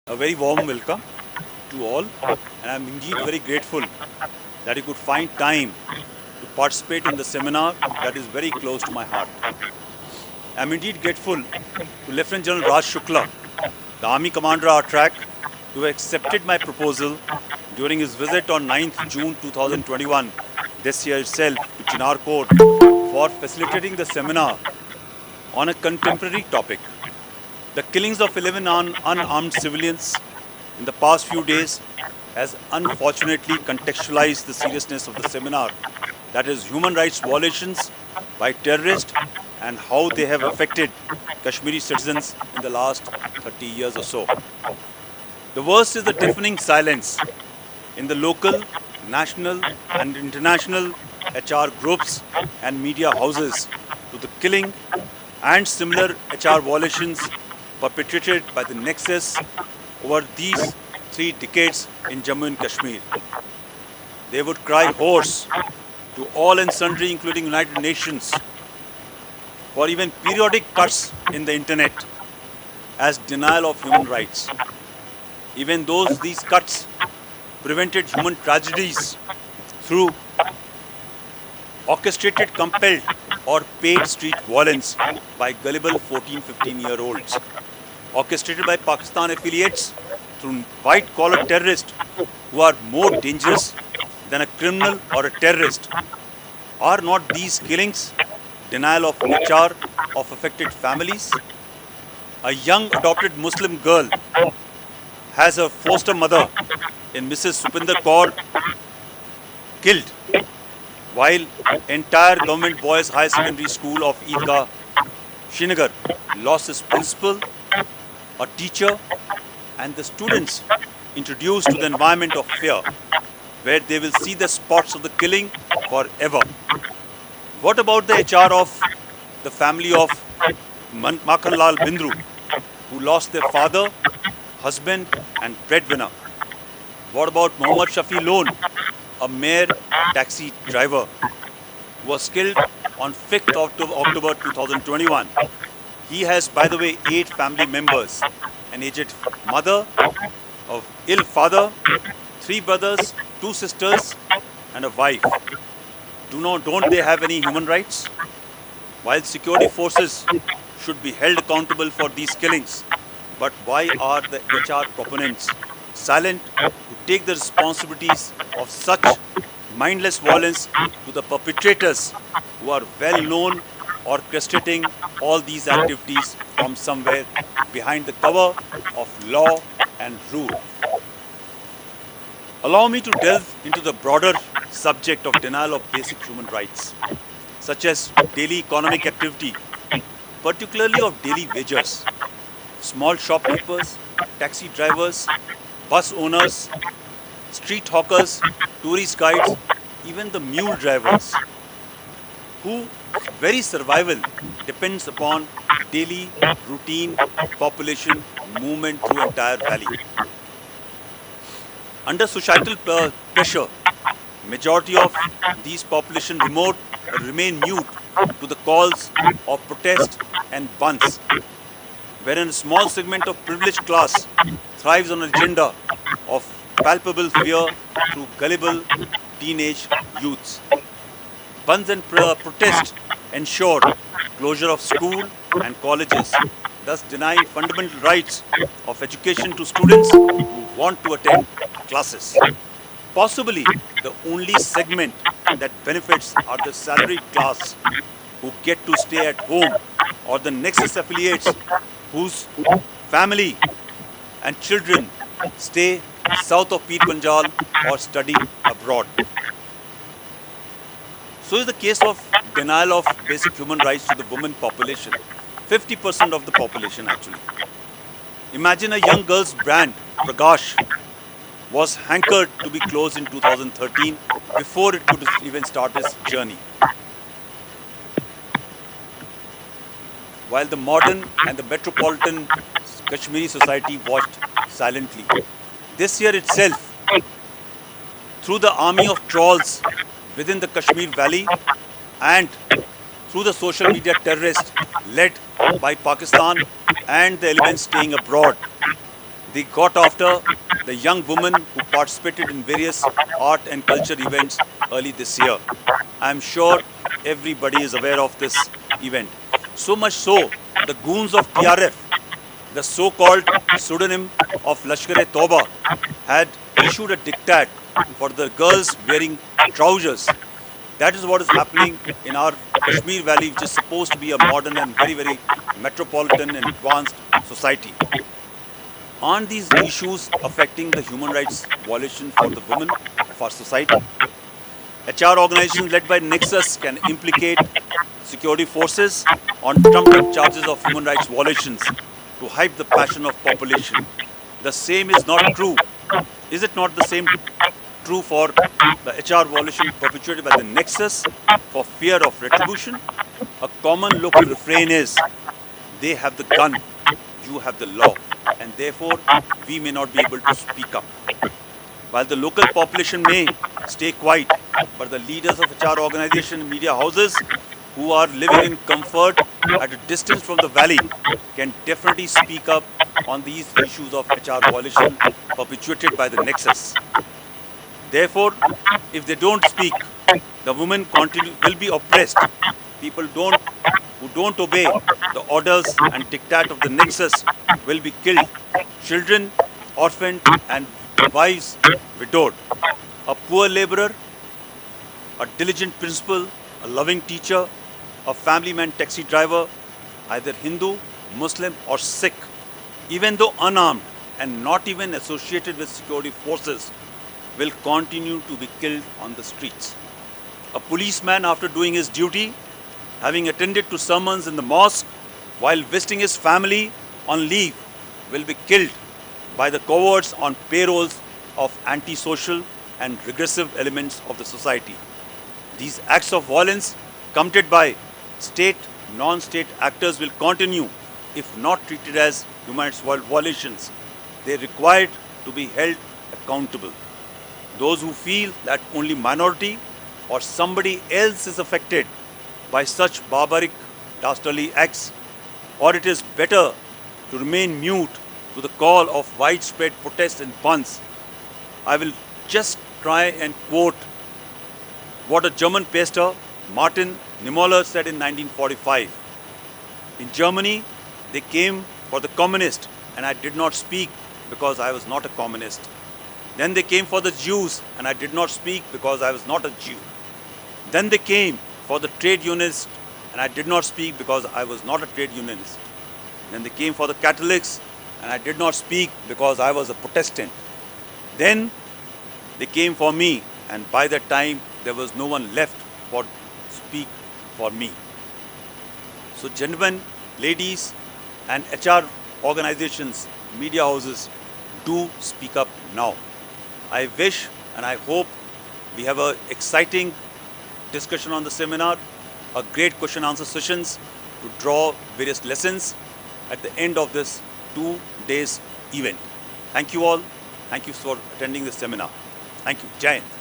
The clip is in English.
A very warm welcome to all, and I'm indeed very grateful that you could find time to participate in the seminar that is very close to my heart. I'm indeed grateful to Lieutenant General Raj Shukla, the Army Commander our track, to have accepted my proposal during his visit on 9th June 2021, this year itself, to Chinar Court for facilitating the seminar on a contemporary topic. The killings of 11 unarmed civilians in the past few days has unfortunately contextualized the seriousness of the seminar, that is, human rights violations by terrorists and how they have affected Kashmiri citizens in the last 30 years or so. The worst is the deafening silence in the local, national, and international HR groups and media houses to the killing and similar HR violations perpetrated by the Nexus over these 3 decades in Jammu and Kashmir. They would cry hoarse to all and sundry, including United Nations, for even periodic cuts in the internet as denial of human rights. Even these cuts prevented human tragedies through orchestrated, compelled, or paid street violence by gullible 14-15-year-olds, orchestrated by Pakistan affiliates through white-collar terrorists who are more dangerous than a criminal or a terrorist. Are not these killings denial of HR of affected families? A young adopted Muslim girl has her foster mother in Mrs. Supinder Kaur killed, while entire government boys high secondary school of Eidgah, Srinagar lost its principal, a teacher, and the students introduced to the environment of fear, where they will see the spots of the killing forever. What about the HR of the family of Makhan Lal Bindru, who lost their father, husband, and breadwinner? What about Mohammad Shafi Lone, a mere taxi driver, who was killed on 5th October 2021? He has, by the way, 8 family members: an aged mother, a ill father, 3 brothers, 2 sisters, and a wife. Don't they have any human rights? While security forces should be held accountable for these killings, but why are the HR proponents silent to take the responsibilities of such mindless violence to the perpetrators who are well known, orchestrating all these activities from somewhere behind the cover of law and rule? Allow me to delve into the broader subject of denial of basic human rights, such as daily economic activity, particularly of daily wagers, small shopkeepers, taxi drivers, bus owners, street hawkers, tourist guides, even the mule drivers, whose very survival depends upon daily routine population movement through entire valley. Under societal pressure, majority of these population remain mute to the calls of protest and bunts, wherein a small segment of privileged class thrives on an agenda of palpable fear through gullible teenage youths. Bunts and protest ensure closure of school and colleges, thus denying fundamental rights of education to students who want to attend classes. Possibly the only segment that benefits are the salaried class who get to stay at home, or the Nexus affiliates whose family and children stay south of Peer Panjal or study abroad. So is the case of denial of basic human rights to the women population, 50% of the population actually. Imagine a young girl's brand, Prakash, was hankered to be closed in 2013 before it could even start its journey. While the modern and the metropolitan Kashmiri society watched silently. This year itself, through the army of trolls within the Kashmir Valley and through the social media terrorists led by Pakistan and the elements staying abroad, they got after the young women who participated in various art and culture events early this year. I am sure everybody is aware of this event. So much so, the goons of TRF, the so-called pseudonym of Lashkar-e-Tauba, had issued a diktat for the girls wearing trousers. That is what is happening in our Kashmir Valley, which is supposed to be a modern and very, very metropolitan and advanced society. Aren't these issues affecting the human rights violation for the women of our society? HR organizations led by Nexus can implicate security forces on trumped-up charges of human rights violations to hype the passion of population. The same is not true. Is it not the same true for the HR violation perpetuated by the Nexus for fear of retribution? A common local refrain is, they have the gun, you have the law, and therefore we may not be able to speak up. While the local population may stay quiet, but the leaders of HR organizations and media houses who are living in comfort at a distance from the valley can definitely speak up on these issues of HR violation perpetuated by the Nexus. Therefore, if they don't speak, the women will be oppressed. People who don't obey the orders and diktat of the Nexus will be killed. Children, orphaned, and wives widowed. A poor laborer, a diligent principal, a loving teacher, a family man taxi driver, either Hindu, Muslim or Sikh, even though unarmed and not even associated with security forces, will continue to be killed on the streets. A policeman, after doing his duty, having attended to sermons in the mosque while visiting his family on leave, will be killed by the cowards on payrolls of antisocial and regressive elements of the society. These acts of violence committed by state, non-state actors will continue if not treated as human rights violations. They are required to be held accountable. Those who feel that only minority or somebody else is affected by such barbaric, dastardly acts, or it is better to remain mute to the call of widespread protests and bunts. I will just try and quote what a German pastor, Martin Niemöller, said in 1945. In Germany, they came for the communists, and I did not speak because I was not a communist. Then they came for the Jews, and I did not speak because I was not a Jew. Then they came for the trade unionists, and I did not speak because I was not a trade unionist. Then they came for the Catholics, and I did not speak because I was a Protestant. Then they came for me, and by that time there was no one left for speak for me. So gentlemen, ladies, and HR organizations, media houses, do speak up now. I wish and I hope we have an exciting discussion on the seminar, a great question answer sessions to draw various lessons at the end of this 2 days event. Thank you all. Thank you for attending this seminar. Thank you. Jai Hind.